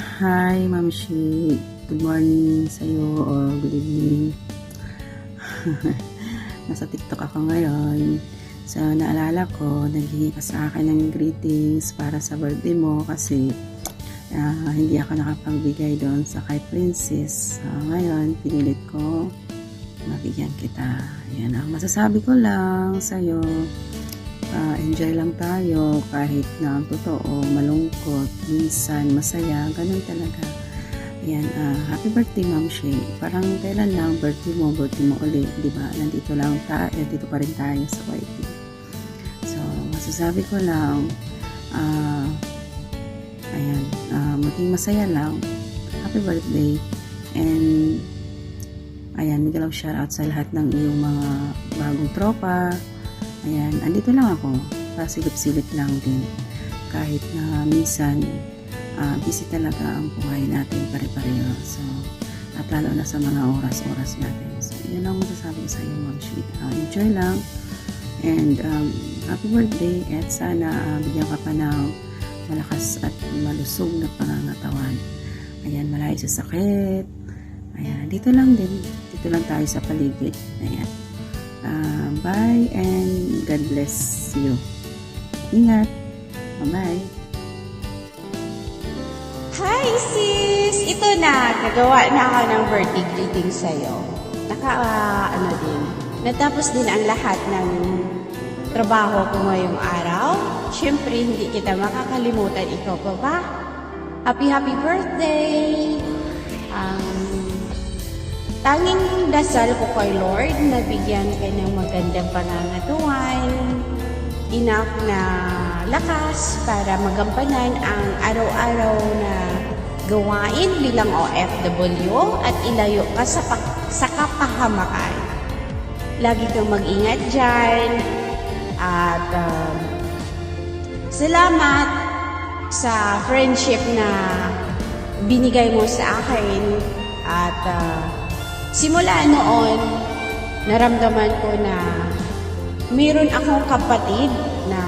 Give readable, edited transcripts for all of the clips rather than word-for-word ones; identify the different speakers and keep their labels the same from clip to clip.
Speaker 1: Hi, Ma'am Shi. Good morning sa'yo or good evening. Nasa TikTok ako ngayon. So, naalala ko, naghingi ka sa akin ng greetings para sa birthday mo kasi hindi ako nakapagbigay doon sa kay Princess. So, ngayon, pinilit ko mabigyan kita. Yan ang masasabi ko lang sa'yo. Enjoy lang tayo kahit na ang totoo, malungkot, minsan masaya, ganun talaga. Ayan, happy birthday Ma'am Shay. Parang kailan lang birthday mo ulit, di ba? Nandito lang tayo, dito pa rin tayo sa YT. So, masasabi ko lang, ayan, maging masaya lang. Happy birthday. And, ayan, bigyan lang shoutout sa lahat ng iyong mga bagong tropa. Ayan, andito lang ako. Pasilip-silip lang din. Kahit na minsan, busy talaga ang buhay natin pare-pareho. So, at lalo na sa mga oras-oras natin. So, yun lang masasabi ko sa iyo, Ma'am Shi. Enjoy lang. And, happy birthday. At sana, bigyan ka pa ng malakas at malusog na pangangatawan. Ayan, malayo sa sakit. Ayan, dito lang din. Dito lang tayo sa paligid. Ayan. Bye and God bless you. Ingat. Bye-bye.
Speaker 2: Hi sis! Ito na, nagawa na ako ng birthday greeting sa'yo. Natapos din ang lahat ng trabaho ko ngayong araw. Siyempre, hindi kita makakalimutan. Ikaw pa ba? Happy birthday! Tanging dasal ko kay Lord na bigyan ka ng magandang pangangatuan, enough na lakas para magampanan ang araw-araw na gawain bilang OFW at ilayo ka sa kapahamakan. Lagi kang mag-ingat dyan at salamat sa friendship na binigay mo sa akin at simula noon, naramdaman ko na mayroon akong kapatid na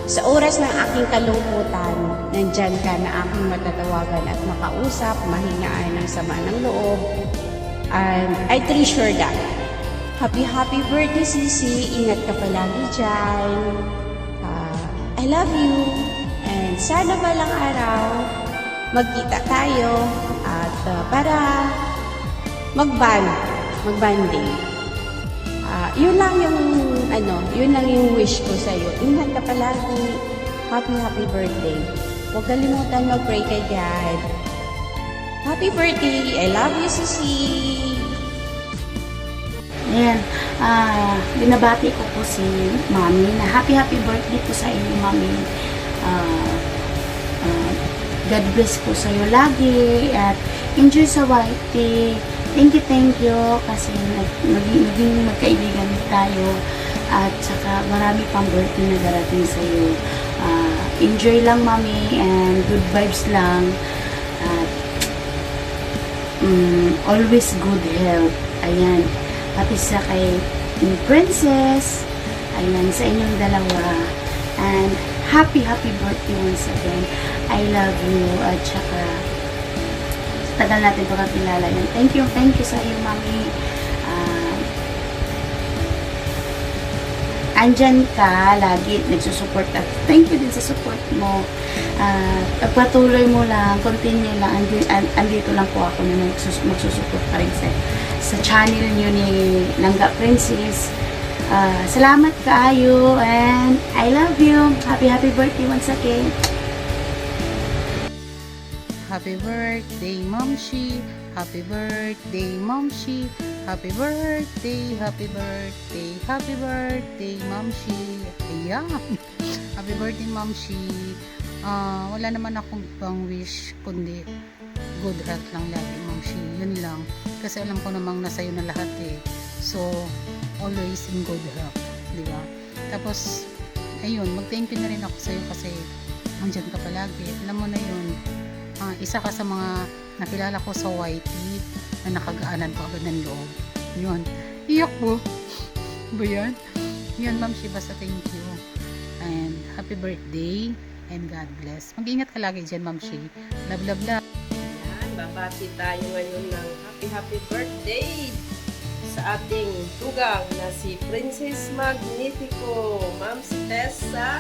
Speaker 2: sa oras ng aking kalungkutan, nandyan ka na aking matatawagan at makausap, mahingaan ng sama ng loob. And I treasure that. Happy birthday, Sisi. Ingat ka palagi dyan. I love you. And sana balang araw, magkita tayo at para magbanding. Yun lang yung wish ko sa iyo. Ingat ka palagi. Happy birthday. Huwag kalimutan mag-pray kay God. Happy birthday. I love you, Sisi.
Speaker 3: Ayan, binabati ko po si Mami na happy birthday po sa inyo, Mami. God bless po sa iyo lagi at enjoy sa YT. Thank you kasi naging magkaibigan tayo at saka marami pang birthday na darating sa iyo. Enjoy lang, Mami, and good vibes lang at always good health. Ayan, pati sa kay Princess, ayan, sa inyong dalawa, and happy birthday once again. I love you at saka tagal natin pagkakilala yan. Thank you sa iyo, Mami. Andyan ka lagi, nagsusupport at thank you din sa support mo. Pagpatuloy mo lang, continue lang, andito lang po ako na magsusupport pa rin sa channel nyo ni Langga Princess. Salamat kaayo and I love you. Happy birthday once again.
Speaker 4: Happy birthday, Ma'am Shi. Happy birthday, Ma'am Shi. Happy birthday, Ma'am Shi. Ayan. Happy birthday, Ma'am Shi. Wala naman akong ibang wish kundi good health lang lagi, Ma'am Shi. Yun lang. Kasi alam ko namang nasa iyo na lahat eh. So, always in good health. Di ba? Tapos, ayun, mag-thank you na rin ako sa iyo kasi andyan ka palagi. Alam mo na yun. Isa ka sa mga nakilala ko sa YT na nakagaanan pa agad ng loob. Yun. Iyak po. Ba yan? Yun, Ma'am Shi, basta thank you. And happy birthday and God bless. Mag-ingat ka lagi dyan, Ma'am Shi. Love.
Speaker 5: magbabati tayo ngayon ng happy birthday sa ating tugang na si Princess Magnifico, Ma'am Tessa.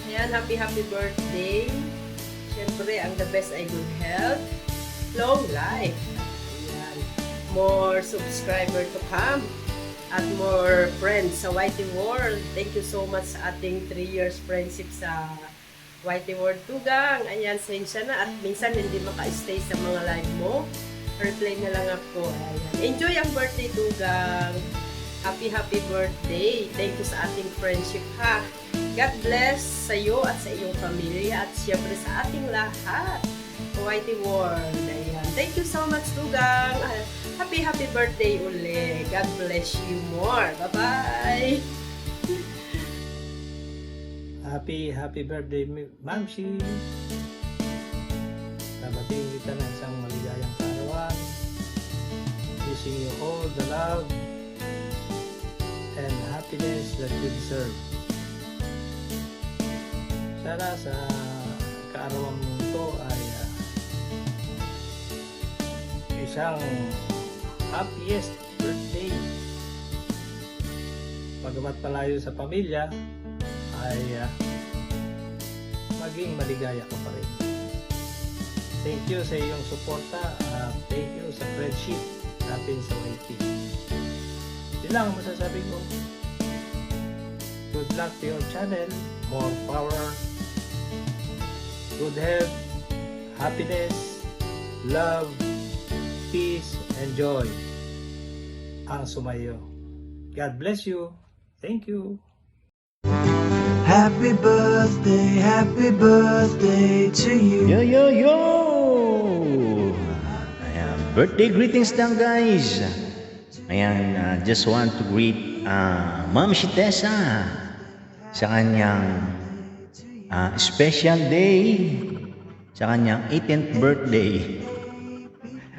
Speaker 5: Ayan, happy birthday. Siyempre, ang the best ay good health, long life. Ayan. More subscriber to come at more friends sa Whitey World. Thank you so much sa ating 3 years friendship sa Whitey World Tugang. Ayan, sensya na. At minsan hindi maka-stay sa mga live mo. Reply na lang ako. Ayan. Enjoy ang birthday, Tugang. Happy birthday. Thank you sa ating friendship, ha. God bless sa iyo at sa iyong pamilya at siyempre sa ating lahat. Whitey World. Ayan. Thank you so much, Tugang. Happy birthday uli. God bless you more. Bye-bye.
Speaker 6: Happy birthday, Ma'am Shi. Nabating kita ng isang maligayang kaarawan. Wishing you all the love and happiness that you deserve. Sana sa kaarawan mo ito ay isang happiest birthday. Pagamat palayo sa pamilya, ay maging maligaya ka pa rin. Thank you sa iyong suporta. Thank you sa friendship natin sa Whitey. Yun lang ang masasabi ko. Good luck to your channel. More power. Good health. Happiness. Love. Peace and joy ang sumayo. God bless you. Thank you.
Speaker 7: Happy birthday to you.
Speaker 8: Yo! Ayan, birthday greetings lang guys. Ayan, just want to greet Ma'am Tessa sa kanyang special day, sa kanyang 18th birthday.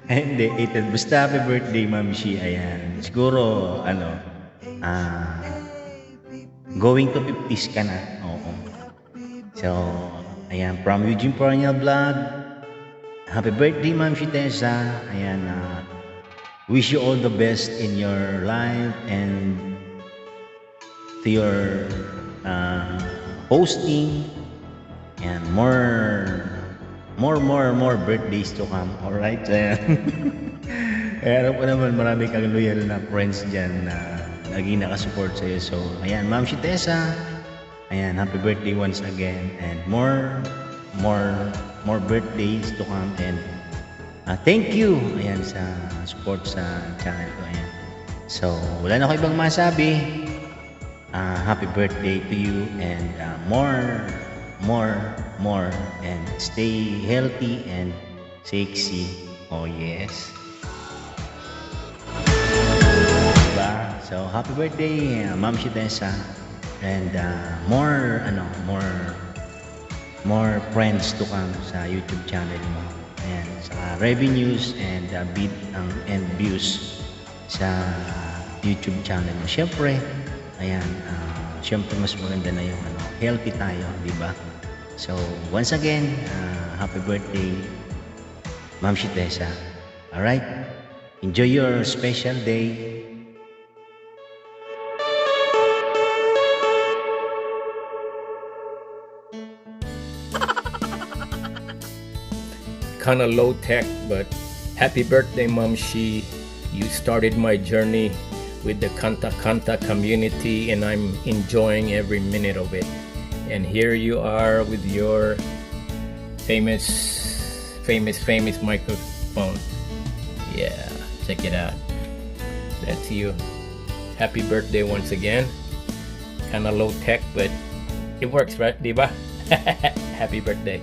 Speaker 8: Hindi, 18th. Basta happy birthday, Ma'am Shi. Ayan, siguro, going to 50s ka na. Oo. So, ayan, from Eugene Perennial Vlog, happy birthday, Ma'am Tessa. Ayan, wish you all the best in your life and to your hosting and more birthdays to come. Alright? Ayan. Kaya po naman marami kang loyal na friends dyan na lagi nakasupport sa iyo. So, ayan, Ma'am Tessa. Ayan, happy birthday once again and more birthdays to come and thank you ayan sa support sa channel ko. Ayan. So, wala na ako ibang masabi. Happy birthday to you and more and stay healthy and sexy. Oh yes. So, happy birthday, Ma'am Tessa, and more friends to come sa YouTube channel mo. Ayan, sa revenues and and views sa YouTube channel mo. Siyempre, ayan, siyempre mas maganda na yung healthy tayo, di ba? So, once again, happy birthday, Ma'am Tessa. Alright? Enjoy your special day.
Speaker 9: Kind of low tech, but happy birthday, Ma'am Shi. You started my journey with the Kanta community, and I'm enjoying every minute of it. And here you are with your famous microphone. Yeah, check it out. That's you. Happy birthday once again. Kind of low tech, but it works, right, diba? Happy birthday.